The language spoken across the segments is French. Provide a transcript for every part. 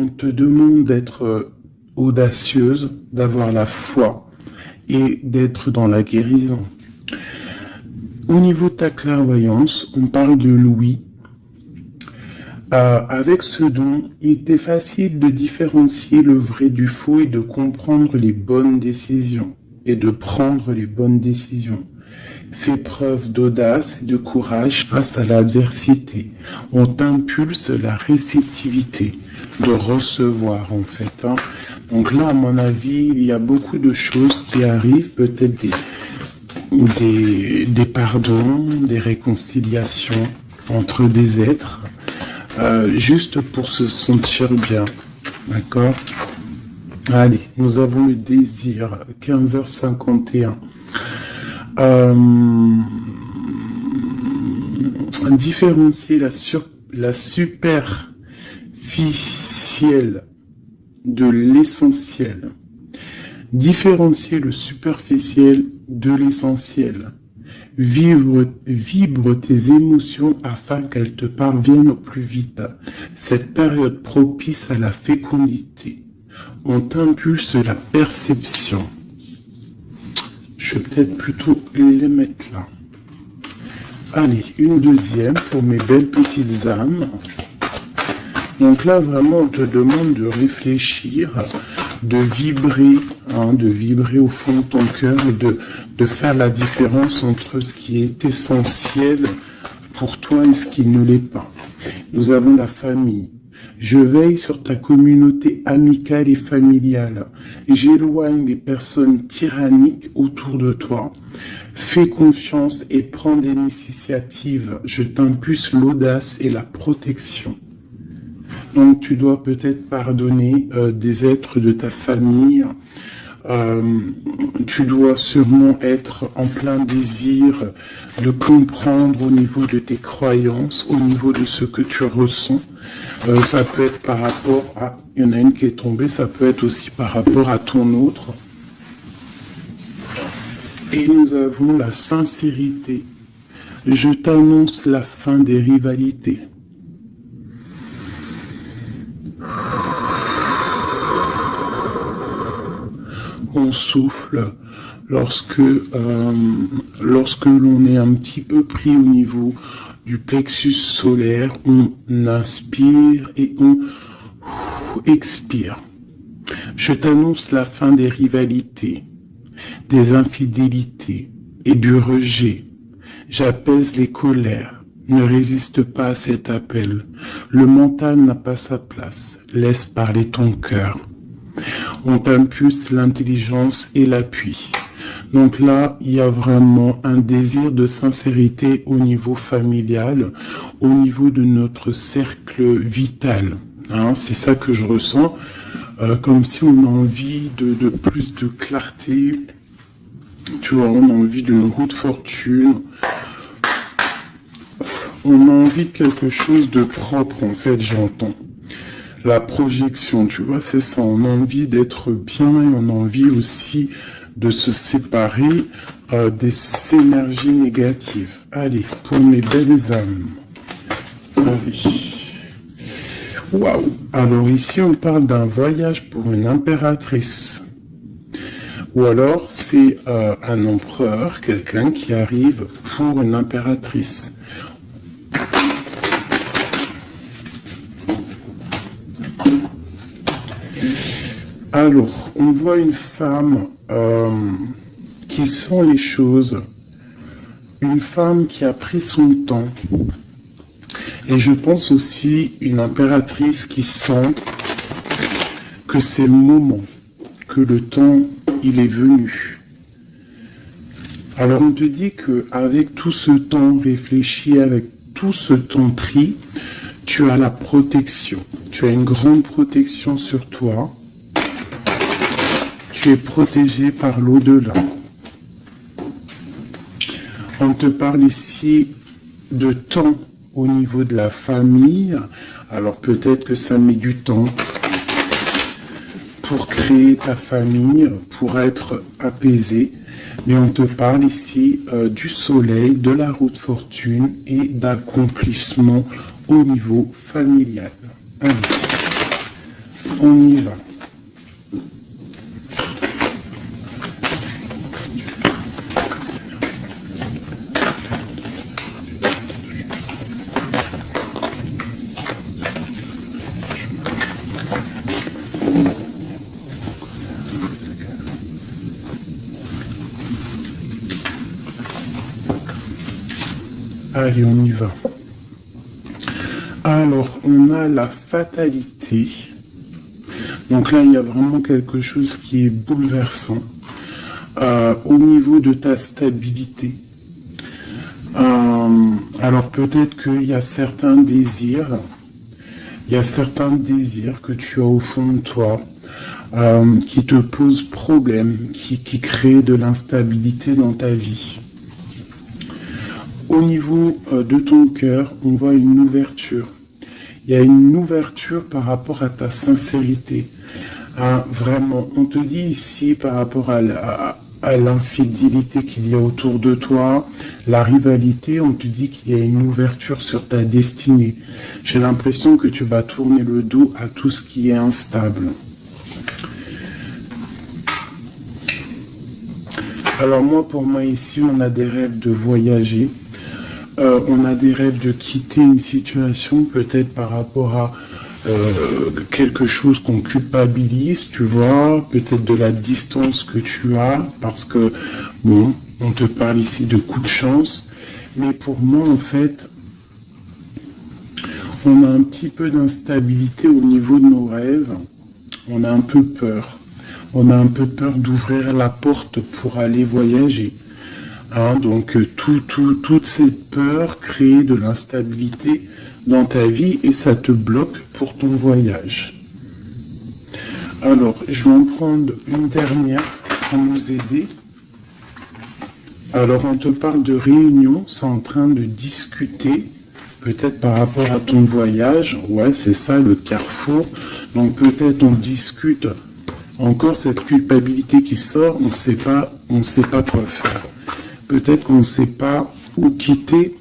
te demande d'être audacieuse, d'avoir la foi et d'être dans la guérison. Au niveau de ta clairvoyance, on parle de Louis. Avec ce don, il était facile de différencier le vrai du faux et de comprendre les bonnes décisions et de prendre les bonnes décisions. Fais preuve d'audace et de courage face à l'adversité. On t'impulse la réceptivité, de recevoir en fait. Donc là, à mon avis, il y a beaucoup de choses qui arrivent, peut-être des pardons, des réconciliations entre des êtres, juste pour se sentir bien, d'accord? Allez, nous avons le désir, 15h51. Différencier la superficielle de l'essentiel. Différencier le superficiel de l'essentiel. Vibre tes émotions afin qu'elles te parviennent au plus vite. Cette période propice à la fécondité. On t'impulse la perception. Je vais peut-être plutôt les mettre là. Allez, une deuxième pour mes belles petites âmes. Donc là, vraiment, on te demande de réfléchir, de vibrer au fond de ton cœur et de faire la différence entre ce qui est essentiel pour toi et ce qui ne l'est pas. Nous avons la famille. Je veille sur ta communauté amicale et familiale. J'éloigne les personnes tyranniques autour de toi. Fais confiance et prends des initiatives. Je t'impulse l'audace et la protection. Donc tu dois peut-être pardonner des êtres de ta famille. Tu dois sûrement être en plein désir de comprendre au niveau de tes croyances, au niveau de ce que tu ressens. Ça peut être par rapport à... Il y en a une qui est tombée, ça peut être aussi par rapport à ton autre. Et nous avons la sincérité. Je t'annonce la fin des rivalités. On souffle lorsque l'on est un petit peu pris au niveau du plexus solaire, on inspire et on expire. Je t'annonce la fin des rivalités, des infidélités et du rejet. J'apaise les colères. Ne résiste pas à cet appel. Le mental n'a pas sa place. Laisse parler ton cœur. On t'impulse l'intelligence et l'appui. Donc là, il y a vraiment un désir de sincérité au niveau familial, au niveau de notre cercle vital. C'est ça que je ressens, comme si on a envie de plus de clarté. Tu vois, on a envie d'une roue de fortune. On a envie de quelque chose de propre, en fait, j'entends. La projection, tu vois, c'est ça. On a envie d'être bien et on a envie aussi de se séparer des énergies négatives. Allez, pour mes belles âmes. Allez. Waouh. Alors ici, on parle d'un voyage pour une impératrice. Ou alors, c'est un empereur, quelqu'un qui arrive pour une impératrice. Alors, on voit une femme qui sent les choses, une femme qui a pris son temps, et je pense aussi une impératrice qui sent que c'est le moment, que le temps, il est venu. Alors on te dit qu'avec tout ce temps réfléchi, avec tout ce temps pris, tu as la protection, tu as une grande protection sur toi. Tu es protégé par l'au-delà. On te parle ici de temps au niveau de la famille. Alors peut-être que ça met du temps pour créer ta famille, pour être apaisé. Mais on te parle ici du soleil, de la roue de fortune et d'accomplissement au niveau familial. Allez. on y va. Allez, on y va. Alors, on a la fatalité. Donc là, il y a vraiment quelque chose qui est bouleversant au niveau de ta stabilité. Alors peut-être qu'il y a certains désirs, que tu as au fond de toi qui te posent problème, qui créent de l'instabilité dans ta vie. Au niveau de ton cœur, on voit une ouverture. Il y a une ouverture par rapport à ta sincérité. Vraiment, on te dit ici par rapport à l'infidélité qu'il y a autour de toi, la rivalité, on te dit qu'il y a une ouverture sur ta destinée. J'ai l'impression que tu vas tourner le dos à tout ce qui est instable. Alors moi, pour moi ici, on a des rêves de voyager. On a des rêves de quitter une situation, peut-être par rapport à quelque chose qu'on culpabilise, tu vois, peut-être de la distance que tu as, parce que, bon, on te parle ici de coup de chance, mais pour moi, en fait, on a un petit peu d'instabilité au niveau de nos rêves, on a un peu peur. On a un peu peur d'ouvrir la porte pour aller voyager. Donc toute cette peur crée de l'instabilité dans ta vie et ça te bloque pour ton voyage. Alors, je vais en prendre une dernière pour nous aider. Alors, on te parle de réunion, c'est en train de discuter, peut-être par rapport à ton voyage. Ouais, c'est ça, le carrefour. Donc, peut-être on discute encore cette culpabilité qui sort, on ne sait pas quoi faire. Peut-être qu'on ne sait pas où quitter,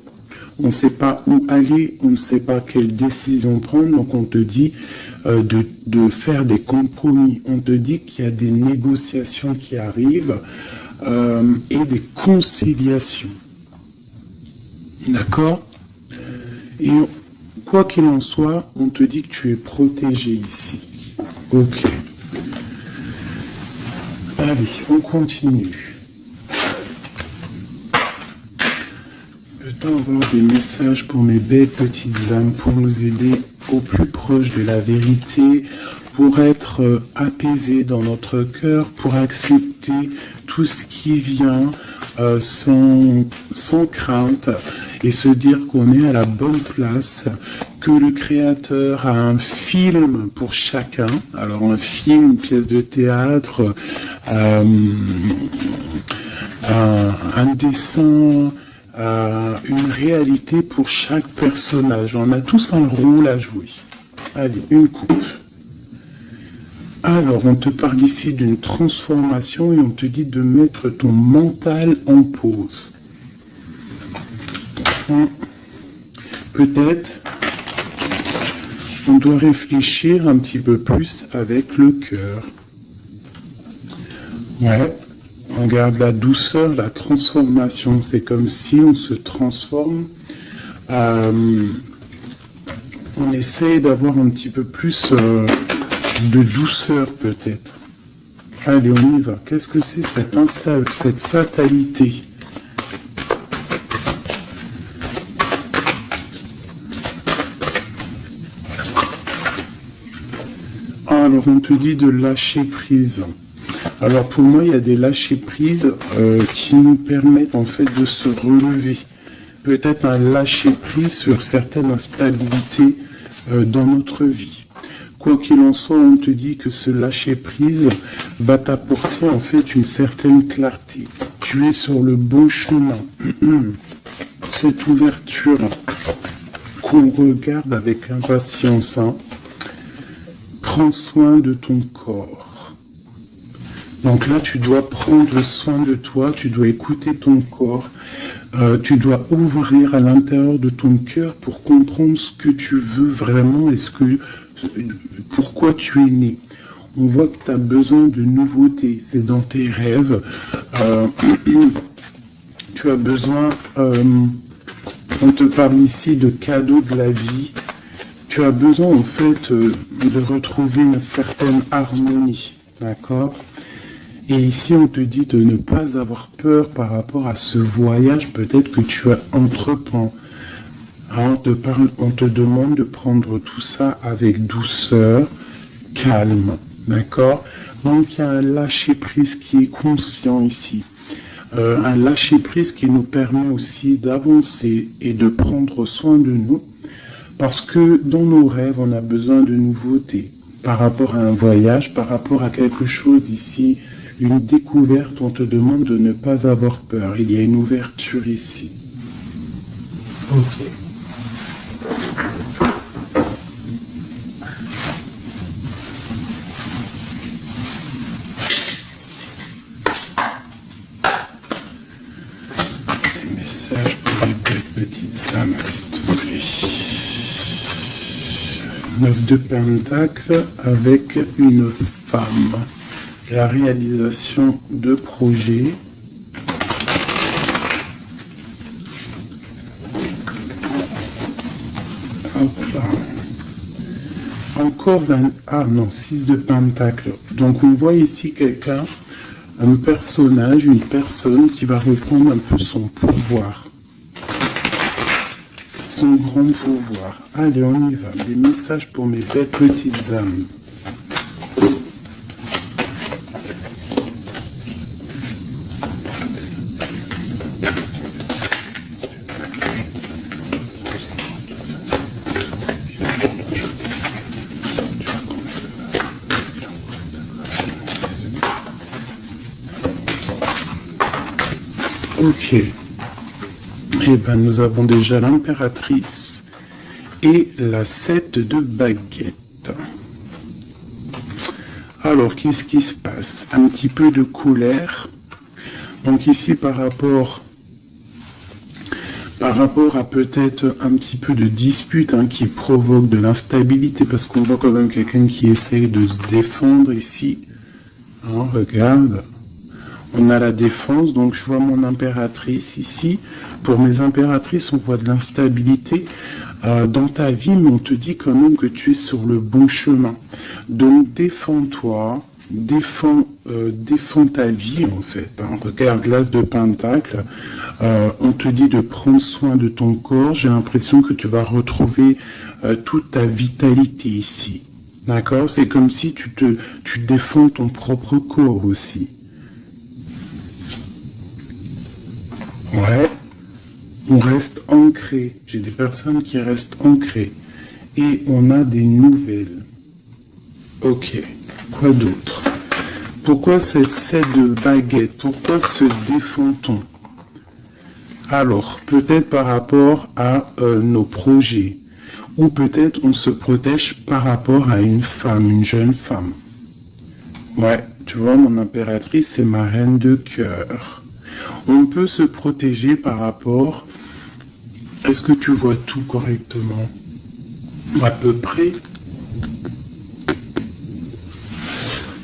on ne sait pas où aller, on ne sait pas quelle décision prendre, donc on te dit de faire des compromis. On te dit qu'il y a des négociations qui arrivent et des conciliations. D'accord ? Et quoi qu'il en soit, on te dit que tu es protégé ici. Ok. Allez, on continue. Peut-on avoir des messages pour mes belles petites âmes, pour nous aider au plus proche de la vérité, pour être apaisés dans notre cœur, pour accepter tout ce qui vient sans crainte et se dire qu'on est à la bonne place, que le Créateur a un film pour chacun, alors un film, une pièce de théâtre, un dessin, une réalité pour chaque personnage. On a tous un rôle à jouer. Allez, une coupe. Alors, on te parle ici d'une transformation et on te dit de mettre ton mental en pause. Peut-être on doit réfléchir un petit peu plus avec le cœur. Ouais, on regarde la douceur, la transformation. C'est comme si on se transforme. On essaie d'avoir un petit peu plus de douceur peut-être. Allez, on y va. Qu'est-ce que c'est cette fatalité ? Alors, on te dit de lâcher prise. Alors, pour moi, il y a des lâcher prises qui nous permettent en fait de se relever. Peut-être un lâcher prise sur certaines instabilités dans notre vie. Quoi qu'il en soit, on te dit que ce lâcher prise va t'apporter en fait une certaine clarté. Tu es sur le bon chemin. Cette ouverture qu'on regarde avec impatience, prends soin de ton corps. Donc là, tu dois prendre soin de toi, tu dois écouter ton corps. Tu dois ouvrir à l'intérieur de ton cœur pour comprendre ce que tu veux vraiment et pourquoi tu es né. On voit que tu as besoin de nouveautés, c'est dans tes rêves. Tu as besoin, on te parle ici de cadeaux de la vie. Tu as besoin en fait de retrouver une certaine harmonie, d'accord? Et ici on te dit de ne pas avoir peur par rapport à ce voyage peut-être que tu as entreprends. Hein, on te demande de prendre tout ça avec douceur, calme, d'accord? Donc il y a un lâcher-prise qui est conscient ici. Un lâcher-prise qui nous permet aussi d'avancer et de prendre soin de nous. Parce que dans nos rêves, on a besoin de nouveautés. Par rapport à un voyage, par rapport à quelque chose ici, une découverte, on te demande de ne pas avoir peur. Il y a une ouverture ici. Ok. Des messages pour les petites âmes, s'il te plaît. 9 de Pentacle avec une femme. La réalisation de projets. Hop là. Encore la... Ah non, 6 de Pentacle. Donc on voit ici quelqu'un, un personnage, une personne qui va reprendre un peu son pouvoir. Son grand pouvoir. Allez, on y va. Des messages pour mes belles petites âmes. Ok. Eh bien, nous avons déjà l'impératrice et la 7 de baguette. Alors, qu'est-ce qui se passe? Un petit peu de colère. Donc ici, par rapport à peut-être un petit peu de dispute qui provoque de l'instabilité, parce qu'on voit quand même quelqu'un qui essaye de se défendre ici. Hein, regarde. On a la défense, donc je vois mon impératrice ici. Pour mes impératrices, on voit de l'instabilité dans ta vie, mais on te dit quand même que tu es sur le bon chemin. Donc défends-toi, défends ta vie en fait. Hein. Regarde l'as de Pentacle, on te dit de prendre soin de ton corps. J'ai l'impression que tu vas retrouver toute ta vitalité ici. D'accord? C'est comme si tu défends ton propre corps aussi. Ouais, on reste ancré. J'ai des personnes qui restent ancrées. Et on a des nouvelles. Ok, quoi d'autre? Pourquoi cette 7 de baguette? Pourquoi se défend-on? Alors, peut-être par rapport à nos projets. Ou peut-être on se protège par rapport à une femme, une jeune femme. Ouais, tu vois, mon impératrice, c'est ma reine de cœur. On peut se protéger par rapport... Est-ce que tu vois tout correctement? À peu près.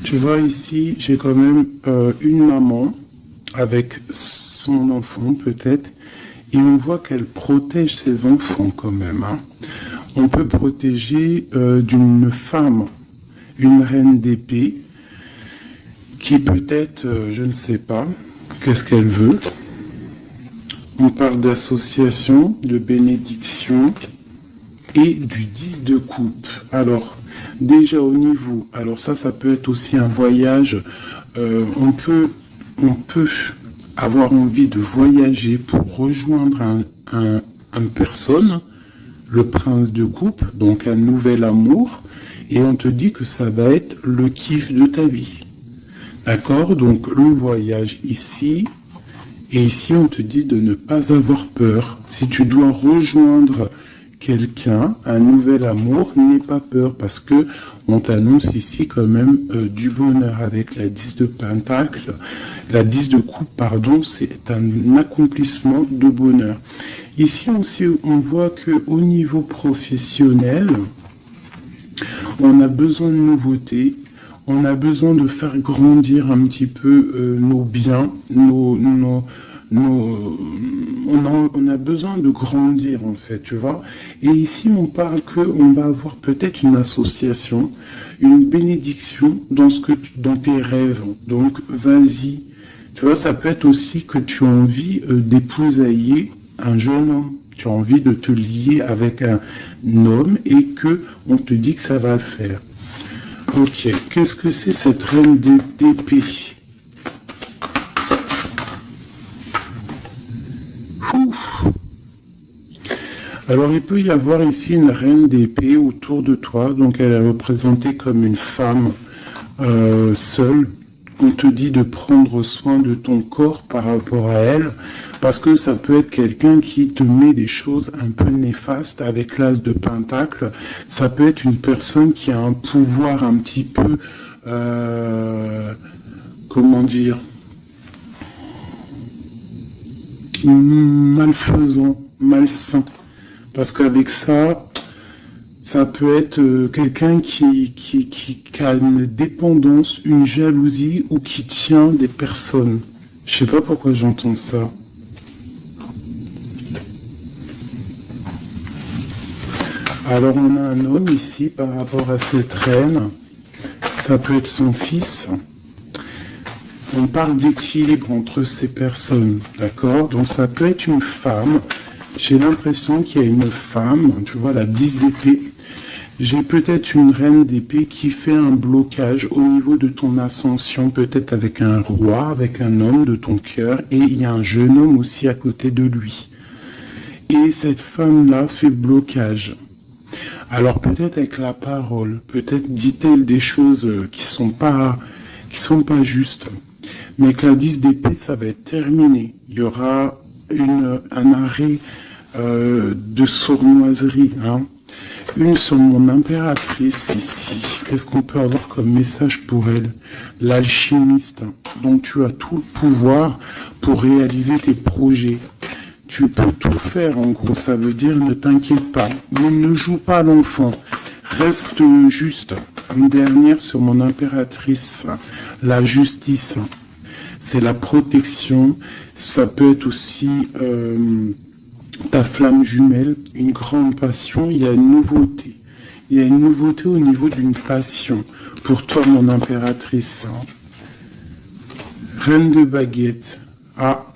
Tu vois ici, j'ai quand même une maman avec son enfant peut-être. Et on voit qu'elle protège ses enfants quand même. Hein. On peut protéger d'une femme, une reine d'épée, qui peut-être, je ne sais pas, qu'est-ce qu'elle veut. On parle d'association, de bénédiction et du 10 de coupe. Alors, déjà au niveau, alors ça peut être aussi un voyage. On peut avoir envie de voyager pour rejoindre une personne, le prince de coupe, donc un nouvel amour, et on te dit que ça va être le kiff de ta vie. D'accord? Donc le voyage ici, et ici on te dit de ne pas avoir peur. Si tu dois rejoindre quelqu'un, un nouvel amour, n'aie pas peur, parce que on t'annonce ici quand même du bonheur avec la 10 de Pentacle. La 10 de coupe, pardon, c'est un accomplissement de bonheur. Ici aussi, on voit que au niveau professionnel, on a besoin de nouveautés, on a besoin de faire grandir un petit peu nos biens, on a besoin de grandir en fait, tu vois. Et ici, on parle qu'on va avoir peut-être une association, une bénédiction dans tes rêves. Donc, vas-y. Tu vois, ça peut être aussi que tu as envie d'épousailler un jeune homme. Tu as envie de te lier avec un homme et que on te dit que ça va le faire. Ok, qu'est-ce que c'est cette reine d'épée? Alors, il peut y avoir ici une reine d'épée autour de toi. Donc, elle est représentée comme une femme seule. On te dit de prendre soin de ton corps par rapport à elle, parce que ça peut être quelqu'un qui te met des choses un peu néfastes avec l'as de Pentacle. Ça peut être une personne qui a un pouvoir un petit peu, comment dire, malfaisant, malsain. Parce qu'avec ça, ça peut être quelqu'un qui a une dépendance, une jalousie ou qui tient des personnes. Je sais pas pourquoi j'entends ça. Alors on a un homme ici par rapport à cette reine. Ça peut être son fils. On parle d'équilibre entre ces personnes, d'accord? Donc ça peut être une femme. J'ai l'impression qu'il y a une femme, tu vois, la 10 d'épée. J'ai peut-être une reine d'épée qui fait un blocage au niveau de ton ascension, peut-être avec un roi, avec un homme de ton cœur, et il y a un jeune homme aussi à côté de lui. Et cette femme-là fait blocage. Alors peut-être avec la parole, peut-être dit-elle des choses qui sont pas justes. Mais avec la 10 d'épée, ça va être terminé. Il y aura un arrêt de sournoiserie, hein. Une sur mon impératrice ici. Qu'est-ce qu'on peut avoir comme message pour elle? L'alchimiste. Donc tu as tout le pouvoir pour réaliser tes projets. Tu peux tout faire en gros. Ça veut dire ne t'inquiète pas. Mais ne joue pas l'enfant. Reste juste. Une dernière sur mon impératrice. La justice. C'est la protection. Ça peut être aussi ta flamme jumelle, une grande passion. Il y a une nouveauté. Il y a une nouveauté au niveau d'une passion. Pour toi, mon impératrice. Reine de baguette. Ah.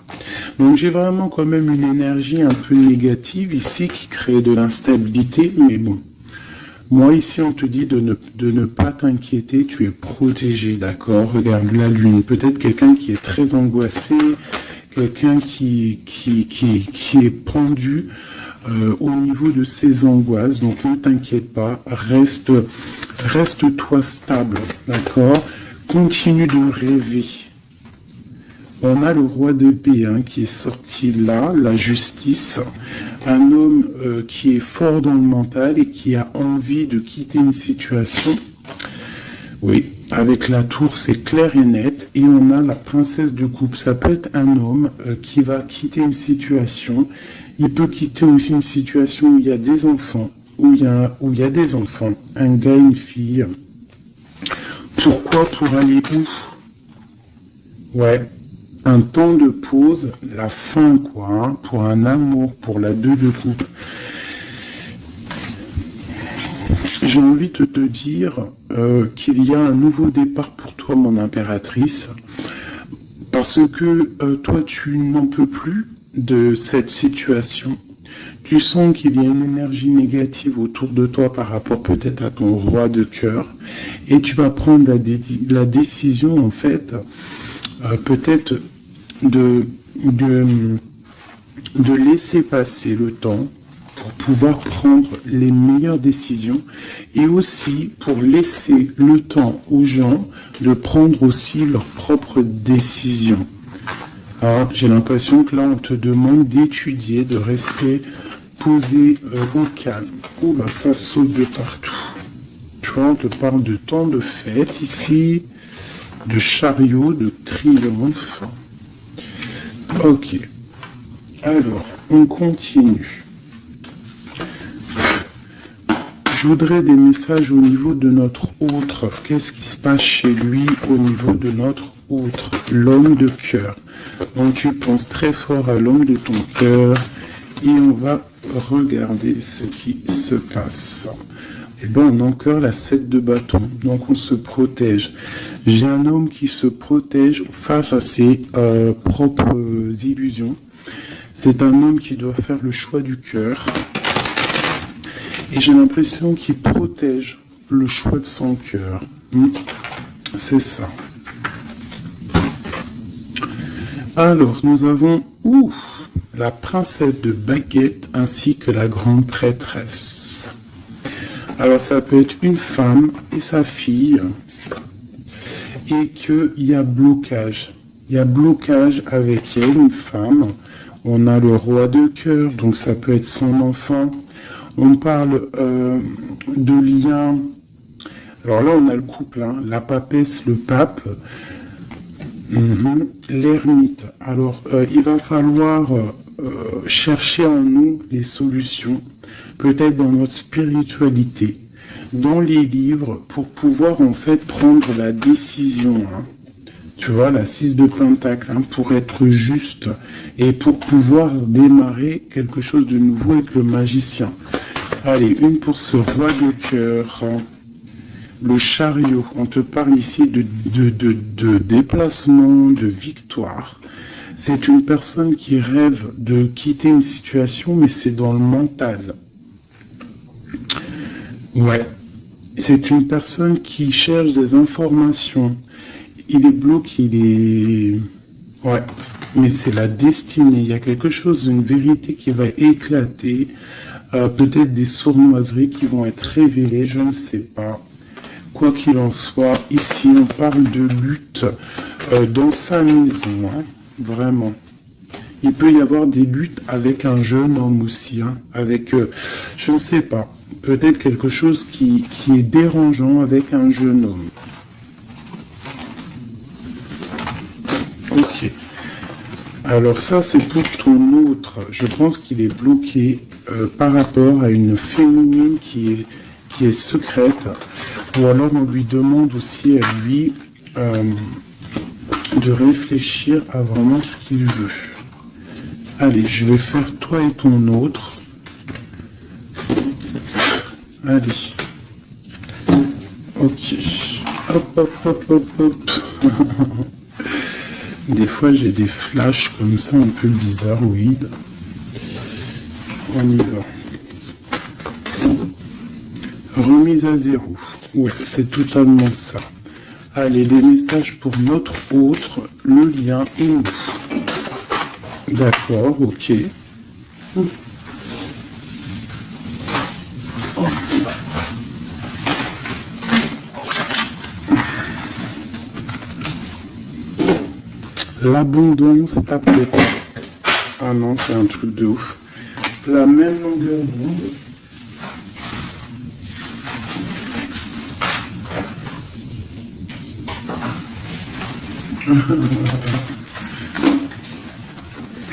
Donc j'ai vraiment quand même une énergie un peu négative ici qui crée de l'instabilité. Mais bon. Moi, ici, on te dit de ne pas t'inquiéter, tu es protégé, d'accord? Regarde la lune. Peut-être quelqu'un qui est très angoissé, quelqu'un qui est pendu au niveau de ses angoisses. Donc, ne t'inquiète pas, reste-toi stable, d'accord? Continue de rêver. On a le roi d'épée qui est sorti là, la justice, un homme qui est fort dans le mental et qui a envie de quitter une situation. Oui, avec la tour, c'est clair et net. Et on a la princesse de coupe. Ça peut être un homme qui va quitter une situation. Il peut quitter aussi une situation où il y a des enfants, où il y a des enfants, un gars, une fille. Pourquoi? Pour aller où? Ouais. Un temps de pause, la fin, quoi, hein, pour un amour, pour la 2 de coupe. J'ai envie de te dire qu'il y a un nouveau départ pour toi, mon impératrice, parce que toi, tu n'en peux plus de cette situation. Tu sens qu'il y a une énergie négative autour de toi par rapport peut-être à ton roi de cœur, et tu vas prendre la décision, en fait, peut-être de laisser passer le temps pour pouvoir prendre les meilleures décisions et aussi pour laisser le temps aux gens de prendre aussi leurs propres décisions. Alors, j'ai l'impression que là, on te demande d'étudier, de rester posé au calme. Oula, ça saute de partout. Tu vois, on te parle de temps de fête ici, de chariot, de triomphe. Ok. Alors, on continue. Je voudrais des messages au niveau de notre autre. Qu'est-ce qui se passe chez lui au niveau de notre autre? L'homme de cœur. Donc tu penses très fort à l'homme de ton cœur et on va regarder ce qui se passe. Et bien on a encore la 7 de bâton. Donc on se protège. J'ai un homme qui se protège face à ses propres illusions. C'est un homme qui doit faire le choix du cœur. Et j'ai l'impression qu'il protège le choix de son cœur. C'est ça. Alors, nous avons la princesse de baguette ainsi que la grande prêtresse. Alors, ça peut être une femme et sa fille et qu'il y a blocage. Il y a blocage avec elle, une femme. On a le roi de cœur, donc ça peut être son enfant. On parle de liens. Alors là, on a le couple, hein, la papesse, le pape, l'ermite. Alors, il va falloir chercher en nous les solutions, peut-être dans notre spiritualité, dans les livres, pour pouvoir en fait prendre la décision. Hein. Tu vois, la 6 de Pentacle, hein, pour être juste et pour pouvoir démarrer quelque chose de nouveau avec le magicien. Allez, une pour ce roi de cœur. Le chariot, on te parle ici de déplacement, de victoire. C'est une personne qui rêve de quitter une situation, mais c'est dans le mental. Ouais. C'est une personne qui cherche des informations. Il est bloqué, il est... Ouais. Mais c'est la destinée. Il y a quelque chose, une vérité qui va éclater. Peut-être des sournoiseries qui vont être révélées, je ne sais pas. Quoi qu'il en soit, ici on parle de lutte dans sa maison, hein, vraiment. Il peut y avoir des luttes avec un jeune homme aussi, hein, avec, je ne sais pas, peut-être quelque chose qui est dérangeant avec un jeune homme. Ok. Alors ça, c'est pour ton autre. Je pense qu'il est bloqué par rapport à une féminine qui est secrète. Ou alors on lui demande aussi à lui de réfléchir à vraiment ce qu'il veut. Allez, je vais faire toi et ton autre. Allez. Ok. Hop, hop, hop, hop, hop. Des fois, j'ai des flashs comme ça, un peu bizarroïdes. On y va. Remise à zéro. Ouais, c'est totalement ça. Allez, des messages pour notre autre, le lien et nous. D'accord, ok. L'abondance tape. Ah non, c'est un truc de ouf. La même longueur d'onde.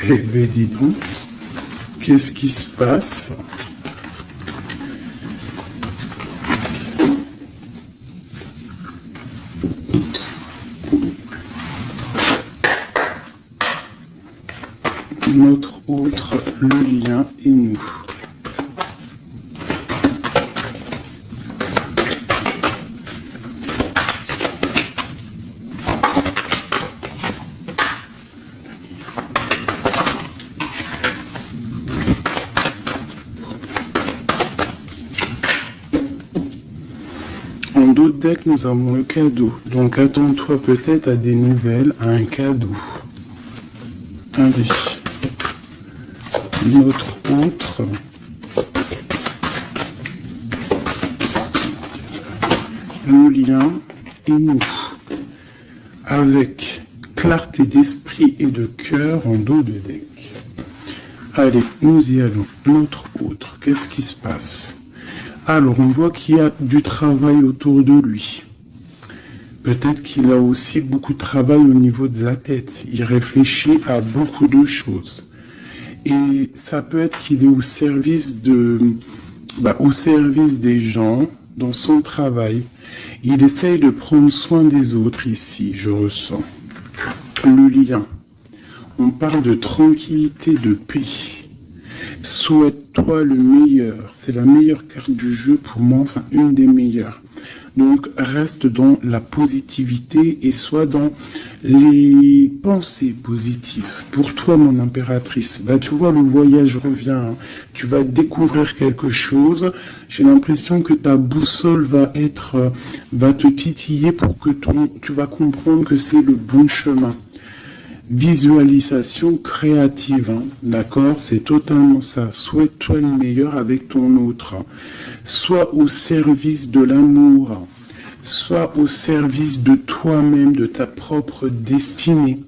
Eh bien, dis donc, qu'est-ce qui se passe? Notre autre, le lien et nous. En d'autres decks, nous avons le cadeau. Donc attends-toi peut-être à des nouvelles, à un cadeau. Allez. Notre autre. Le lien et nous. Avec clarté d'esprit et de cœur en dos de deck. Allez, nous y allons. Notre autre, qu'est-ce qui se passe? Alors, on voit qu'il y a du travail autour de lui. Peut-être qu'il a aussi beaucoup de travail au niveau de la tête. Il réfléchit à beaucoup de choses. Et ça peut être qu'il est au service des gens dans son travail. Il essaye de prendre soin des autres ici, je ressens. Le lien. On parle de tranquillité, de paix. Souhaite-toi le meilleur. C'est la meilleure carte du jeu pour moi, enfin une des meilleures. Donc reste dans la positivité et sois dans les pensées positives. Pour toi, mon impératrice, tu vois, le voyage revient. Hein. Tu vas découvrir quelque chose. J'ai l'impression que ta boussole va te titiller pour que tu vas comprendre que c'est le bon chemin. Visualisation créative, hein, d'accord? C'est totalement ça. Souhaite-toi le meilleur avec ton autre. Sois au service de l'amour. Sois au service de toi-même, de ta propre destinée.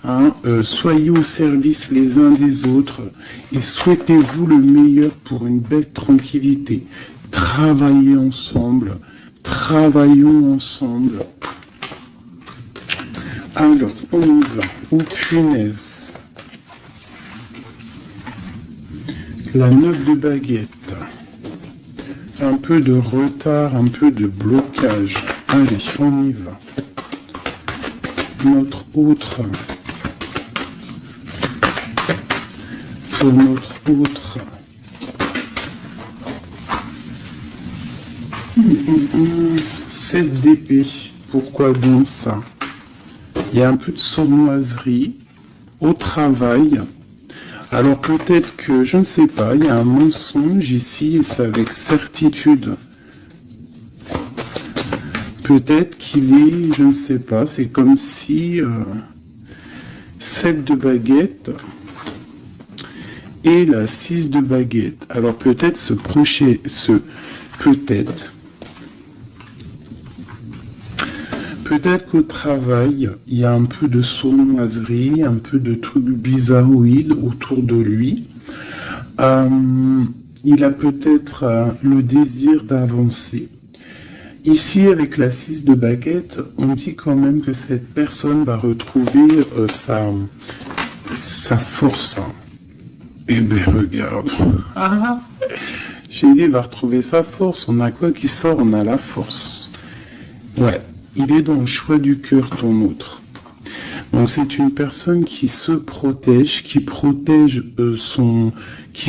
Hein? Soyez au service les uns des autres et souhaitez-vous le meilleur pour une belle tranquillité. Travaillez ensemble. Travaillons ensemble. Alors, on y va. Oh punaise. La 9 de baguette. Un peu de retard, un peu de blocage. Allez, on y va. Notre autre. Pour notre autre. Cette d'épée. Pourquoi donc ça? Il y a un peu de sournoiserie au travail. Alors peut-être que, je ne sais pas, il y a un mensonge ici et c'est avec certitude. Peut-être qu'il est, je ne sais pas, c'est comme si 7 de baguette et la 6 de baguette. Alors peut-être Peut-être qu'au travail, il y a un peu de sournoiserie, un peu de trucs bizarroïdes autour de lui. Il a peut-être le désir d'avancer. Ici, avec la 6 de baguette, on dit quand même que cette personne va retrouver sa force. Eh bien, regarde. J'ai dit, il va retrouver sa force. On a quoi qui sort? On a la force. Ouais. Il est dans le choix du cœur, ton autre. Donc c'est une personne qui se protège, qui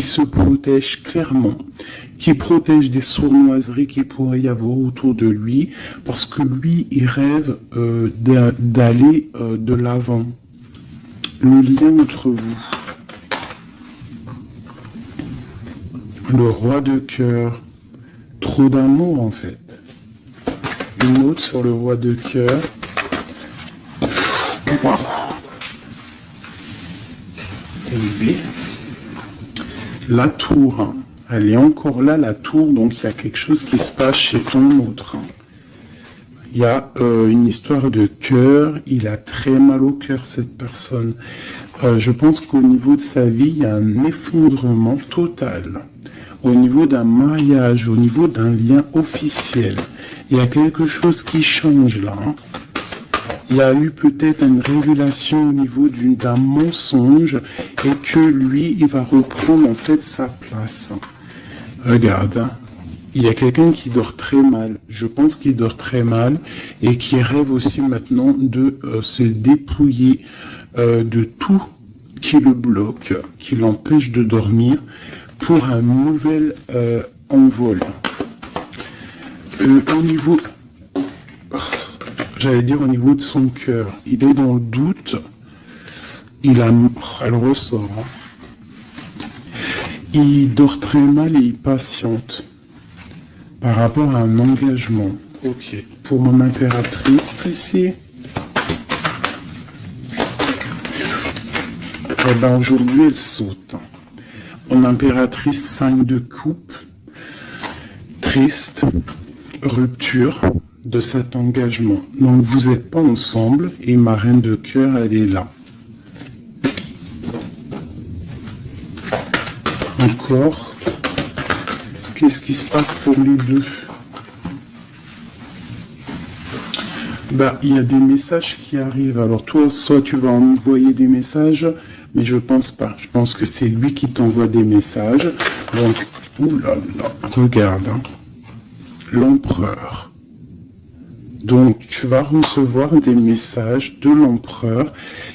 se protège clairement, qui protège des sournoiseries qu'il pourrait y avoir autour de lui, parce que lui, il rêve d'aller de l'avant. Le lien entre vous. Le roi de cœur. Trop d'amour en fait. Une autre sur le roi de cœur. Wow. Et la tour. Hein. Elle est encore là, la tour. Donc il y a quelque chose qui se passe chez ton autre. Hein. Il y a une histoire de cœur. Il a très mal au cœur, cette personne. Je pense qu'au niveau de sa vie, il y a un effondrement total. Au niveau d'un mariage, au niveau d'un lien officiel. Il y a quelque chose qui change là. Hein. Il y a eu peut-être une révélation au niveau d'un mensonge et que lui, il va reprendre en fait sa place. Regarde, hein. Il y a quelqu'un qui dort très mal. Je pense qu'il dort très mal et qui rêve aussi maintenant de se dépouiller de tout qui le bloque, qui l'empêche de dormir pour un nouvel envol. Au niveau, j'allais dire au niveau de son cœur, il est dans le doute, elle ressort, hein. Il dort très mal et il patiente par rapport à un engagement. Ok, pour mon impératrice ici, eh ben aujourd'hui elle saute. Mon impératrice 5 de coupe, triste, rupture de cet engagement. Donc vous n'êtes pas ensemble et ma reine de cœur, elle est là. encore. Qu'est-ce qui se passe pour les deux? Bah, il y a des messages qui arrivent. Alors toi, soit tu vas envoyer des messages, mais je pense pas. Je pense que c'est lui qui t'envoie des messages. Donc, oulala, regarde, hein. L'empereur. Donc, tu vas recevoir des messages de l'empereur.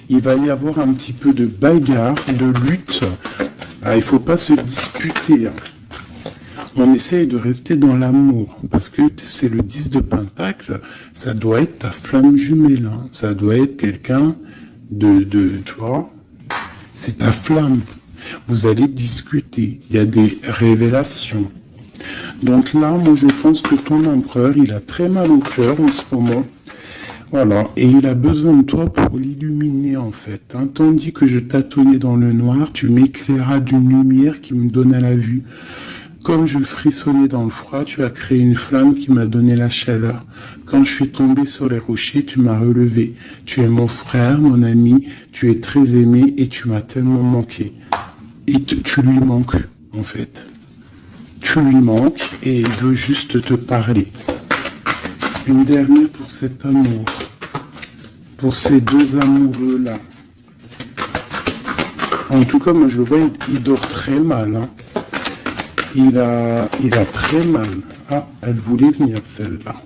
Il va y avoir un petit peu de bagarre, de lutte. Ah, il faut pas se disputer, hein. On essaye de rester dans l'amour, parce que c'est le 10 de Pentacle, ça doit être ta flamme jumelle, hein. Ça doit être quelqu'un tu vois, c'est ta flamme. Vous allez discuter, il y a des révélations. Donc là, moi je pense que ton empereur, il a très mal au cœur en ce moment. Voilà, et il a besoin de toi pour l'illuminer en fait, hein. Tandis que je tâtonnais dans le noir, tu m'éclairas d'une lumière qui me donna la vue. Comme je frissonnais dans le froid, tu as créé une flamme qui m'a donné la chaleur. Quand je suis tombé sur les rochers, tu m'as relevé. Tu es mon frère, mon ami, tu es très aimé et tu m'as tellement manqué. Et tu lui manques, en fait. Tu lui manques et il veut juste te parler. Une dernière pour cet amour. Pour ces deux amoureux-là. En tout cas, moi je le vois, il dort très mal, hein. Il a très mal. Ah, elle voulait venir celle-là.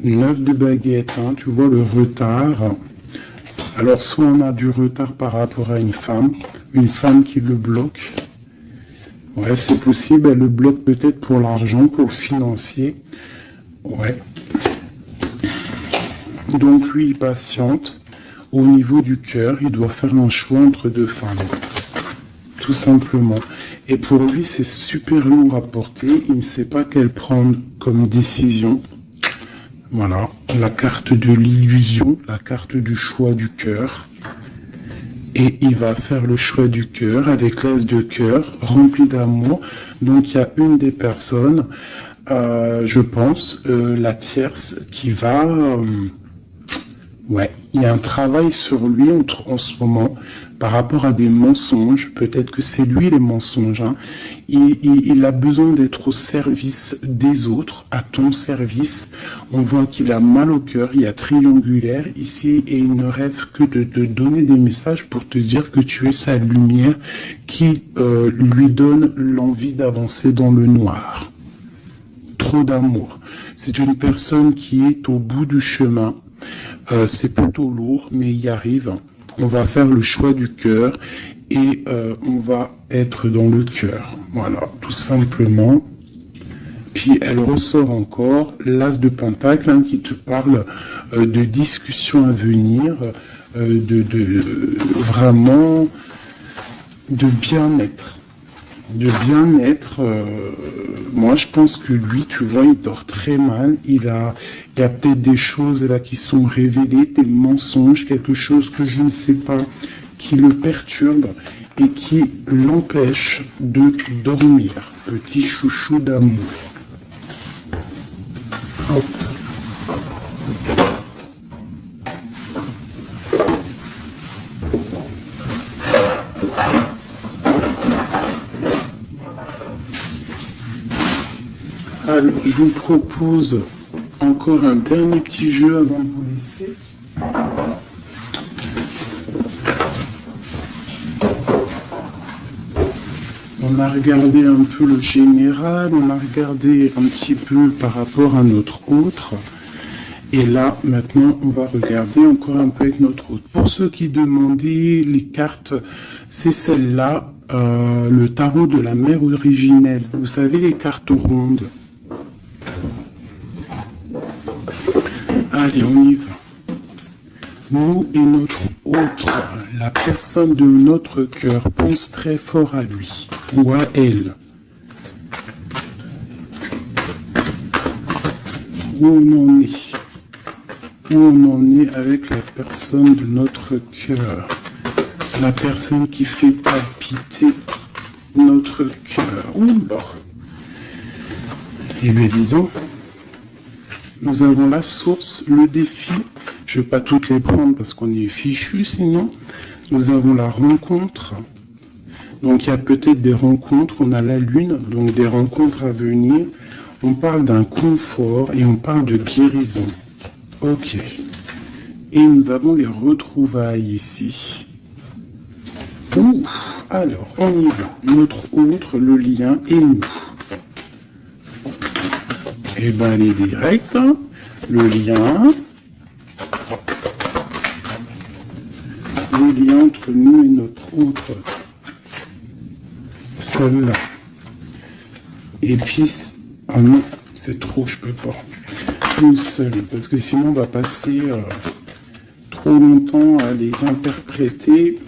9 de baguette, hein, tu vois le retard. Alors soit on a du retard par rapport à une femme qui le bloque. Ouais, c'est possible, elle le bloque peut-être pour l'argent, pour le financier. Ouais. Donc lui, il patiente. Au niveau du cœur, il doit faire un choix entre deux femmes. Tout simplement. Et pour lui, c'est super lourd à porter. Il ne sait pas quelle prendre comme décision. Voilà. La carte de l'illusion, la carte du choix du cœur. Et il va faire le choix du cœur avec l'as de cœur, rempli d'amour. Donc il y a une des personnes, je pense, la tierce, qui va... ouais, il y a un travail sur lui en ce moment par rapport à des mensonges. Peut-être que c'est lui les mensonges, hein. Il a besoin d'être au service des autres, à ton service. On voit qu'il a mal au cœur, il y a triangulaire ici et il ne rêve que de te donner des messages pour te dire que tu es sa lumière qui lui donne l'envie d'avancer dans le noir. Trop d'amour. C'est une personne qui est au bout du chemin. C'est plutôt lourd, mais il y arrive. On va faire le choix du cœur et on va être dans le cœur. Voilà, tout simplement. Puis elle ressort encore l'as de Pentacle, hein, qui te parle de discussions à venir, vraiment de bien-être. De bien-être, moi je pense que lui, tu vois, il dort très mal. Il y a peut-être des choses là qui sont révélées, des mensonges, quelque chose que je ne sais pas, qui le perturbe et qui l'empêche de dormir. Petit chouchou d'amour. Hop. Alors, je vous propose encore un dernier petit jeu avant de vous laisser. On a regardé un peu le général, on a regardé un petit peu par rapport à notre autre. Et là, maintenant, on va regarder encore un peu avec notre autre. Pour ceux qui demandaient les cartes, c'est celle-là, le tarot de la mère originelle. Vous savez, les cartes rondes. Allez, on y va. Nous et notre autre, la personne de notre cœur, pense très fort à lui ou à elle. Où on en est? Où on en est avec la personne de notre cœur? La personne qui fait palpiter notre cœur. Oula! Eh bien, dis donc. Nous avons la source, le défi. Je ne vais pas toutes les prendre parce qu'on est fichu sinon. Nous avons la rencontre. Donc il y a peut-être des rencontres, on a la lune, donc des rencontres à venir. On parle d'un confort et on parle de guérison. Ok. Et nous avons les retrouvailles ici. Ouh. Alors, on y va. Notre autre, le lien et nous. Eh bien, elle est directe. Le lien. Le lien entre nous et notre autre. Celle-là. Et puis, ah non, c'est trop, je peux pas. Une seule, parce que sinon on va passer trop longtemps à les interpréter.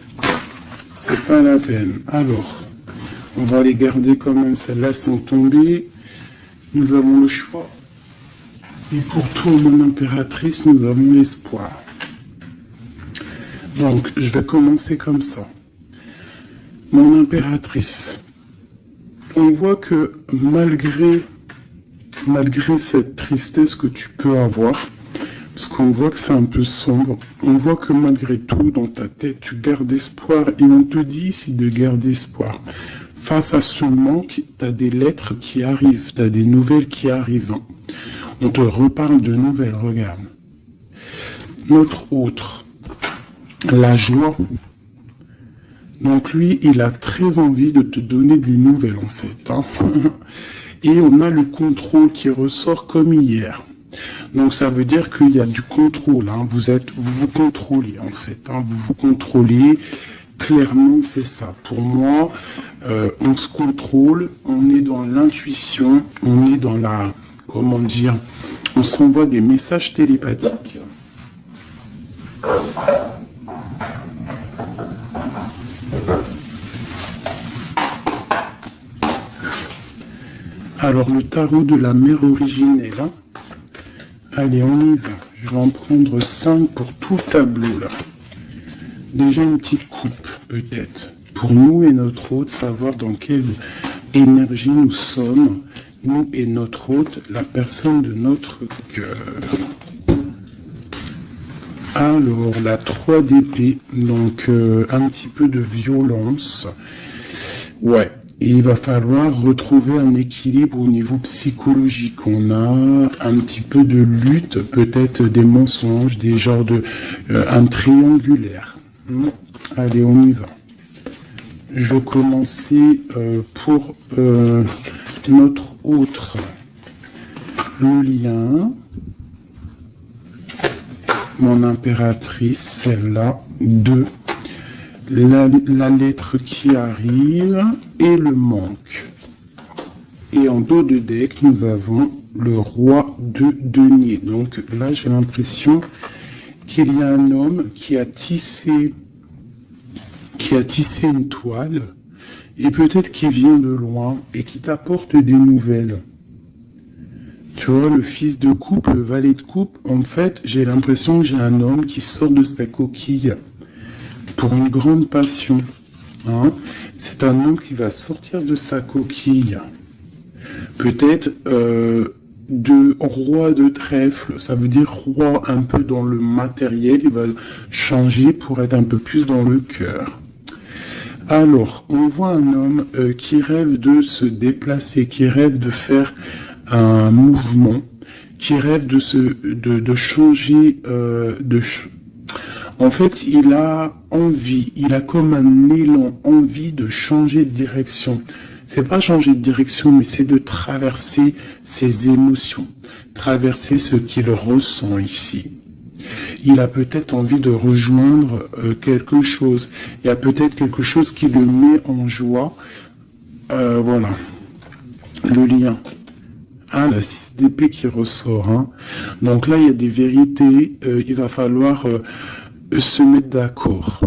C'est pas la peine. Alors, on va les garder quand même. Celles-là sont tombées. Nous avons le choix. Et pour toi, mon impératrice, nous avons l'espoir. Donc, je vais commencer comme ça. Mon impératrice, on voit que malgré cette tristesse que tu peux avoir, parce qu'on voit que c'est un peu sombre, on voit que malgré tout, dans ta tête, tu gardes espoir, et on te dit ici de garder espoir. Face à ce manque, tu as des lettres qui arrivent, tu as des nouvelles qui arrivent. On te reparle de nouvelles, regarde. Notre autre, la joie. Donc lui, il a très envie de te donner des nouvelles en fait. Et on a le contrôle qui ressort comme hier. Donc ça veut dire qu'il y a du contrôle. Vous vous contrôlez en fait. Vous vous contrôlez. Clairement, c'est ça. Pour moi, on se contrôle. On est dans l'intuition. On est dans la... Comment dire? On s'envoie des messages télépathiques. Alors, le tarot de la mère originelle. Allez, on y va. Je vais en prendre 5 pour tout tableau, là. Déjà une petite coupe, peut-être. Pour nous et notre hôte, savoir dans quelle énergie nous sommes. Nous et notre hôte, la personne de notre cœur. Alors, la 3 d'épée. Donc, un petit peu de violence. Ouais. Et il va falloir retrouver un équilibre au niveau psychologique. On a un petit peu de lutte, peut-être des mensonges, des genres de... un triangulaire. Allez, on y va. Je vais commencer pour notre autre. Le lien. Mon impératrice, celle-là, 2. La lettre qui arrive et le manque. Et en dos de deck, nous avons le roi de denier. Donc là, j'ai l'impression qu'il y a un homme qui a tissé une toile et peut-être qu'il vient de loin et qui t'apporte des nouvelles. Tu vois, le fils de coupe, le valet de coupe, en fait, j'ai l'impression que j'ai un homme qui sort de sa coquille pour une grande passion. C'est un homme qui va sortir de sa coquille. Peut-être de roi de trèfle, ça veut dire roi un peu dans le matériel, il va changer pour être un peu plus dans le cœur. Alors, on voit un homme qui rêve de se déplacer, qui rêve de faire un mouvement, qui rêve de changer en fait, il a envie, il a comme un élan, envie de changer de direction. C'est pas changer de direction, mais c'est de traverser ses émotions, traverser ce qu'il ressent ici. Il a peut-être envie de rejoindre quelque chose. Il y a peut-être quelque chose qui le met en joie. Voilà. Le lien. La 6 d'épée qui ressort. Donc là, il y a des vérités. Il va falloir se mettre d'accord.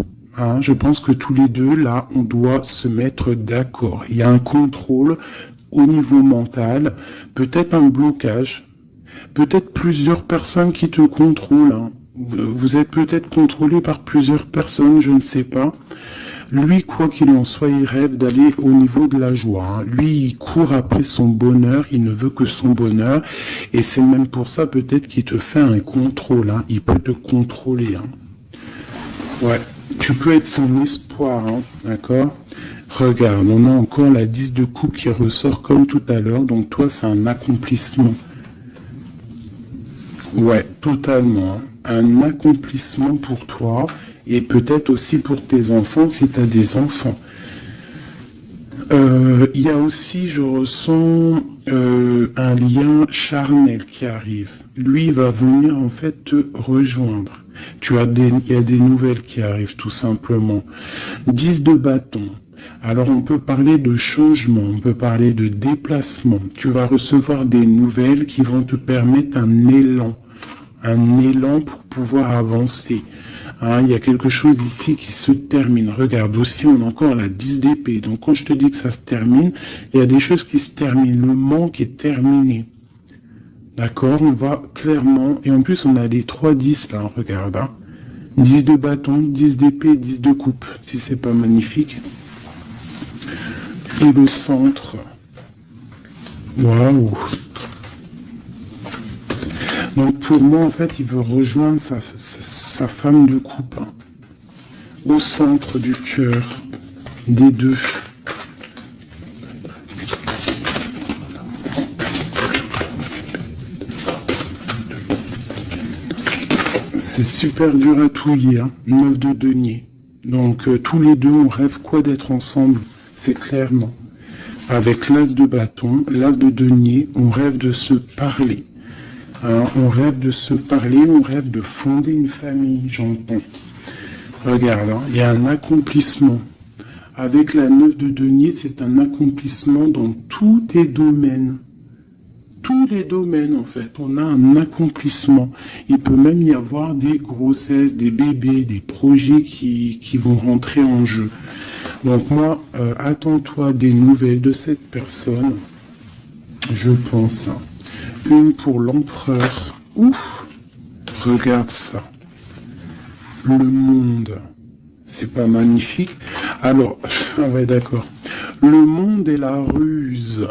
Je pense que tous les deux, là, on doit se mettre d'accord. Il y a un contrôle au niveau mental, peut-être un blocage, peut-être plusieurs personnes qui te contrôlent. Vous êtes peut-être contrôlé par plusieurs personnes, je ne sais pas. Lui, quoi qu'il en soit, il rêve d'aller au niveau de la joie. Lui, il court après son bonheur, il ne veut que son bonheur. Et c'est même pour ça peut-être qu'il te fait un contrôle. Il peut te contrôler. Ouais, tu peux être son espoir, d'accord? Regarde, on a encore la 10 de coupe qui ressort comme tout à l'heure. Donc toi, c'est un accomplissement. Ouais, totalement. Hein. Un accomplissement pour toi et peut-être aussi pour tes enfants si tu as des enfants. Il y a aussi, je ressens un lien charnel qui arrive. Lui va venir en fait te rejoindre. Il y a des nouvelles qui arrivent tout simplement. 10 de bâton. Alors on peut parler de changement, on peut parler de déplacement. Tu vas recevoir des nouvelles qui vont te permettre un élan pour pouvoir avancer. Hein, il y a quelque chose ici qui se termine. Regarde, aussi on a encore la 10 d'épée. Donc quand je te dis que ça se termine, il y a des choses qui se terminent. Le manque est terminé. D'accord, on va clairement... Et en plus on a les 3 10 là, regarde. Hein. 10 de bâton, 10 d'épée, 10 de coupe. Si c'est pas magnifique. Et le centre. Waouh. Donc pour moi, en fait, il veut rejoindre sa femme de coupe. Hein, au centre du cœur des deux. C'est super dur à touiller. Hein, 9 de denier. Donc tous les deux, on rêve quoi d'être ensemble. C'est clairement. Avec l'as de bâton, l'as de denier, on rêve de se parler. Hein, on rêve de se parler, on rêve de fonder une famille, j'entends. Regarde, hein, il y a un accomplissement. Avec la 9 de denier, c'est un accomplissement dans tous tes domaines. Tous les domaines, en fait, on a un accomplissement. Il peut même y avoir des grossesses, des bébés, des projets qui vont rentrer en jeu. Donc moi, attends-toi des nouvelles de cette personne, je pense. Une pour l'empereur. Ouf, regarde ça. Le monde, c'est pas magnifique. Alors, ouais, d'accord. Le monde et la ruse.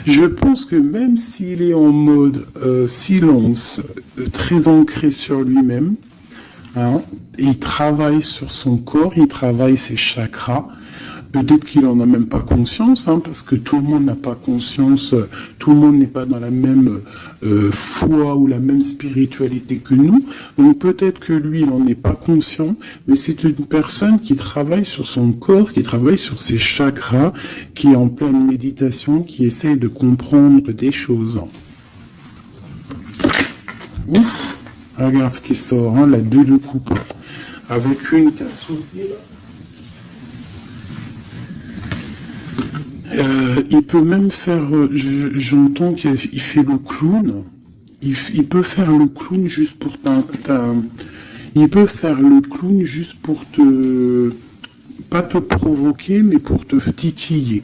Je pense que même s'il est en mode silence, très ancré sur lui-même, hein, il travaille sur son corps, il travaille ses chakras. Peut-être qu'il en a même pas conscience, hein, parce que tout le monde n'a pas conscience, tout le monde n'est pas dans la même foi ou la même spiritualité que nous. Donc peut-être que lui, il n'en est pas conscient, mais c'est une personne qui travaille sur son corps, qui travaille sur ses chakras, qui est en pleine méditation, qui essaye de comprendre des choses. Ouf, regarde ce qui sort, hein, la 2 de coupe, avec une qui a sauté là. Il peut même faire, j'entends qu'il fait le clown. Il peut faire le clown juste pour il peut faire le clown juste pour pas te provoquer, mais pour te titiller.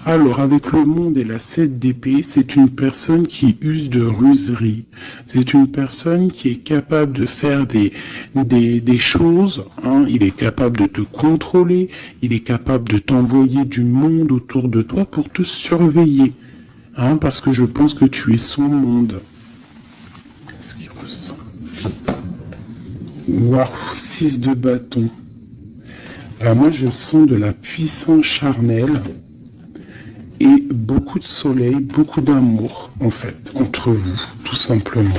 Alors, avec le monde et la 7 d'épée, c'est une personne qui use de ruserie. C'est une personne qui est capable de faire des choses. Hein. Il est capable de te contrôler. Il est capable de t'envoyer du monde autour de toi pour te surveiller. Hein, parce que je pense que tu es son monde. Qu'est-ce qu'il ressent? Waouh, 6 de bâton. Moi, je sens de la puissance charnelle et beaucoup de soleil, beaucoup d'amour, en fait, entre vous, tout simplement.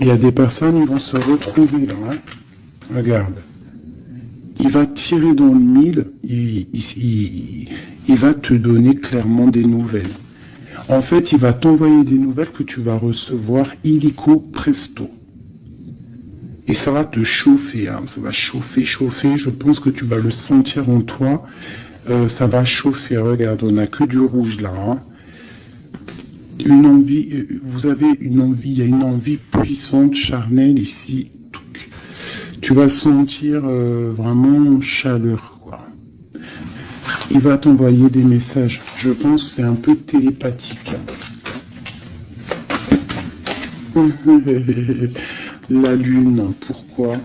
Il y a des personnes, ils vont se retrouver là. Hein. Regarde. Il va tirer dans le mille, il va te donner clairement des nouvelles. En fait, il va t'envoyer des nouvelles que tu vas recevoir illico presto. Et ça va te chauffer, hein. Ça va chauffer. Je pense que tu vas le sentir en toi. Ça va chauffer. Regarde, on n'a que du rouge là. Hein. Une envie, vous avez une envie, il y a une envie puissante, charnelle ici. Tu vas sentir vraiment chaleur, quoi. Il va t'envoyer des messages. Je pense que c'est un peu télépathique. La lune, pourquoi?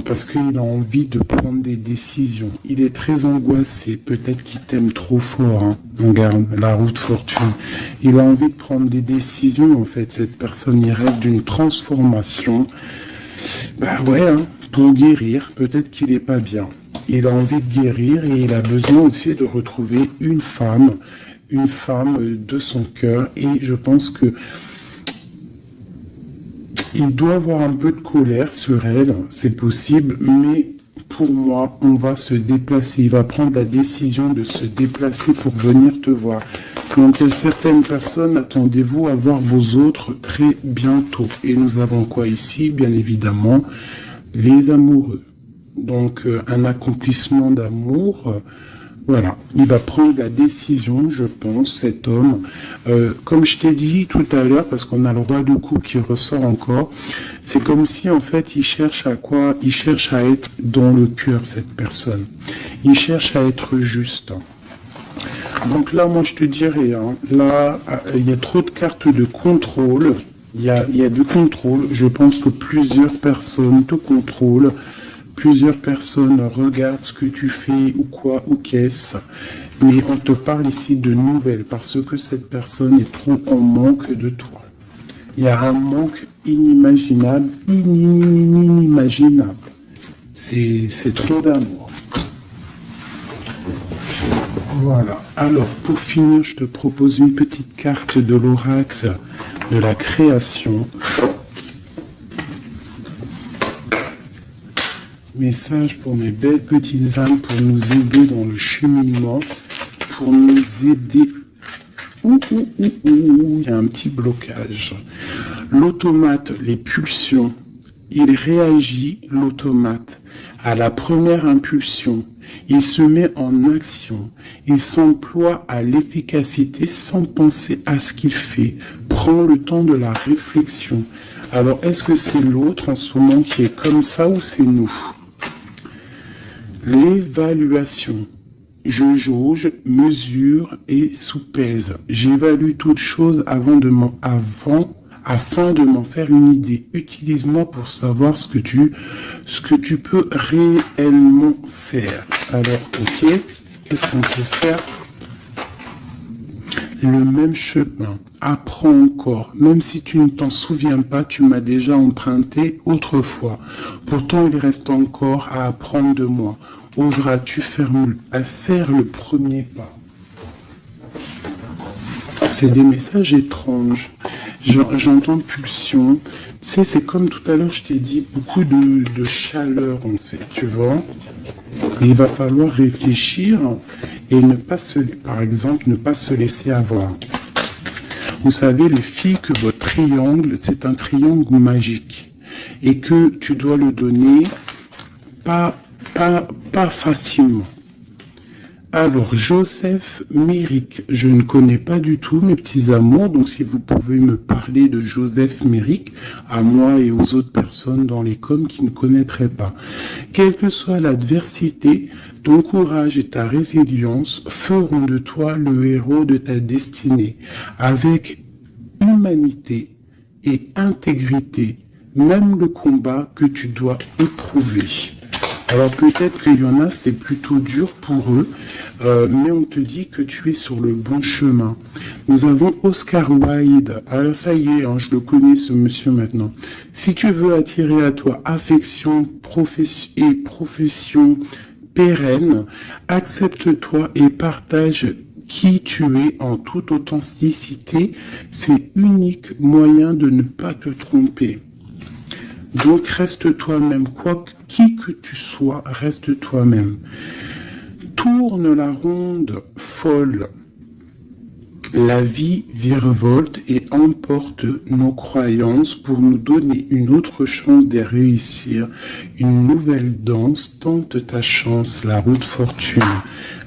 Parce qu'il a envie de prendre des décisions. Il est très angoissé, peut-être qu'il t'aime trop fort. Hein. Regarde, la roue de fortune. Il a envie de prendre des décisions, en fait. Cette personne, il rêve d'une transformation. Bah ouais, hein. pour guérir. Peut-être qu'il n'est pas bien. Il a envie de guérir et il a besoin aussi de retrouver une femme de son cœur. Et je pense que il doit avoir un peu de colère sur elle, c'est possible, mais pour moi, on va se déplacer. Il va prendre la décision de se déplacer pour venir te voir. Donc, certaines personnes, attendez-vous à voir vos autres très bientôt. Et nous avons quoi ici? Bien évidemment, les amoureux. Donc, un accomplissement d'amour. Voilà, il va prendre la décision, je pense, cet homme. Comme je t'ai dit tout à l'heure, parce qu'on a le roi de coupe qui ressort encore, c'est comme si, en fait, il cherche à quoi? Il cherche à être dans le cœur, cette personne. Il cherche à être juste. Donc là, moi, je te dirais, hein, là, il y a trop de cartes de contrôle. Il y a du contrôle. Je pense que plusieurs personnes te contrôlent. Plusieurs personnes regardent ce que tu fais ou quoi ou qu'est-ce. Mais on te parle ici de nouvelles parce que cette personne est trop en manque de toi. Il y a un manque inimaginable, inimaginable. C'est trop d'amour. Voilà. Alors, pour finir, je te propose une petite carte de l'oracle de la création. Message pour mes belles petites âmes, pour nous aider dans le cheminement, pour nous aider. Il y a un petit blocage. L'automate, les pulsions, il réagit, l'automate, à la première impulsion. Il se met en action. Il s'emploie à l'efficacité sans penser à ce qu'il fait. Prend le temps de la réflexion. Alors, est-ce que c'est l'autre en ce moment qui est comme ça ou c'est nous? L'évaluation. Je jauge, mesure et soupèse. J'évalue toute chose afin de m'en faire une idée. Utilise-moi pour savoir ce que tu peux réellement faire. Alors, ok, qu'est-ce qu'on peut faire? Le même chemin. Apprends encore. Même si tu ne t'en souviens pas, tu m'as déjà emprunté autrefois. Pourtant, il reste encore à apprendre de moi. Oseras-tu faire le premier pas? C'est des messages étranges. J'entends pulsion. Tu sais, c'est comme tout à l'heure, je t'ai dit, beaucoup de chaleur, en fait, tu vois. Et il va falloir réfléchir et par exemple, ne pas se laisser avoir. Vous savez, les filles, que votre triangle, c'est un triangle magique. Et que tu dois le donner pas facilement. Alors, Joseph Méric, je ne connais pas du tout mes petits amours, donc si vous pouvez me parler de Joseph Méric, à moi et aux autres personnes dans les coms qui ne connaîtraient pas. Quelle que soit l'adversité, ton courage et ta résilience feront de toi le héros de ta destinée, avec humanité et intégrité, même le combat que tu dois éprouver. Alors peut-être qu'il y en a, c'est plutôt dur pour eux, mais on te dit que tu es sur le bon chemin. Nous avons Oscar Wilde. Alors ça y est, hein, je le connais ce monsieur maintenant. Si tu veux attirer à toi affection et profession pérenne, accepte-toi et partage qui tu es en toute authenticité. C'est l'unique moyen de ne pas te tromper. Donc reste toi-même, qui que tu sois, reste toi-même. Tourne la ronde folle. La vie virevolte et emporte nos croyances pour nous donner une autre chance de réussir. Une nouvelle danse, tente ta chance, la route fortune.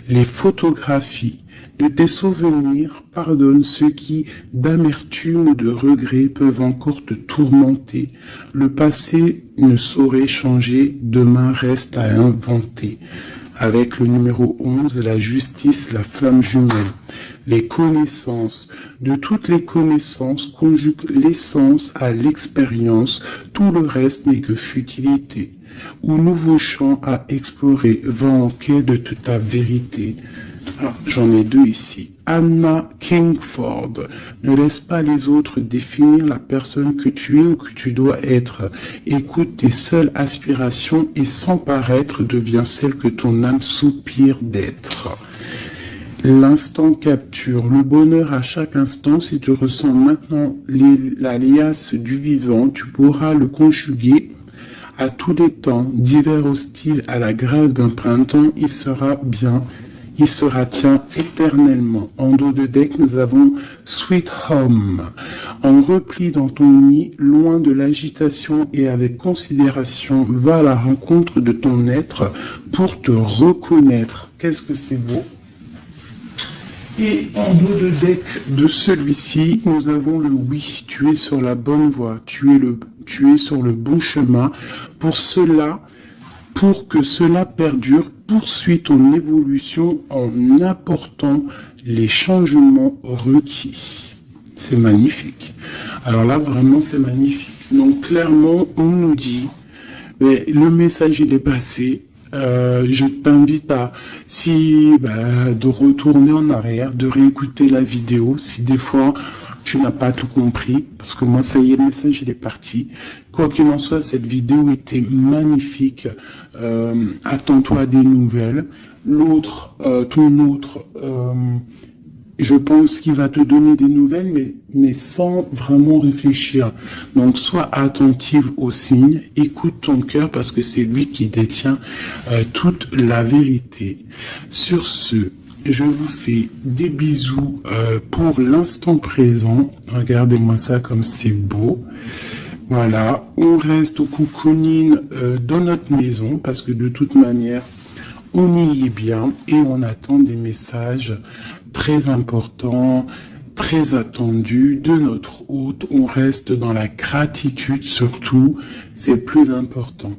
Les photographies de tes souvenirs pardonne ceux qui, d'amertume ou de regret, peuvent encore te tourmenter. Le passé ne saurait changer, demain reste à inventer. Avec le numéro 11, la justice, la flamme jumelle. Les connaissances. De toutes les connaissances, conjugue l'essence à l'expérience. Tout le reste n'est que futilité. Ou nouveau champ à explorer, va en quête de ta vérité. Alors, j'en ai deux ici. Anna Kingford. Ne laisse pas les autres définir la personne que tu es ou que tu dois être. Écoute tes seules aspirations et sans paraître deviens celle que ton âme soupire d'être. L'instant capture. Le bonheur à chaque instant, si tu ressens maintenant la liasse du vivant, tu pourras le conjuguer à tous les temps, d'hiver hostile à la grâce d'un printemps, il sera bien, il sera tien éternellement. En dos de deck, nous avons Sweet Home. En repli dans ton nid, loin de l'agitation et avec considération, va à la rencontre de ton être pour te reconnaître. Qu'est-ce que c'est beau! Et en dos de deck de celui-ci, nous avons le oui, tu es sur la bonne voie, tu es sur le bon chemin. Pour que cela perdure, poursuis ton évolution en apportant les changements requis. C'est magnifique. Alors là, vraiment, c'est magnifique. Donc, clairement, on nous dit, mais le message, il est passé. Je t'invite de retourner en arrière, de réécouter la vidéo, si des fois tu n'as pas tout compris, parce que moi, ça y est, le message, il est parti. Quoi qu'il en soit, cette vidéo était magnifique. Attends-toi à des nouvelles. Je pense qu'il va te donner des nouvelles, mais sans vraiment réfléchir. Donc, sois attentive aux signes, écoute ton cœur parce que c'est lui qui détient toute la vérité. Sur ce, je vous fais des bisous pour l'instant présent. Regardez-moi ça comme c'est beau. Voilà, on reste au cocooning dans notre maison parce que de toute manière, on y est bien et on attend des messages très importants, très attendus de notre hôte. On reste dans la gratitude surtout, c'est le plus important.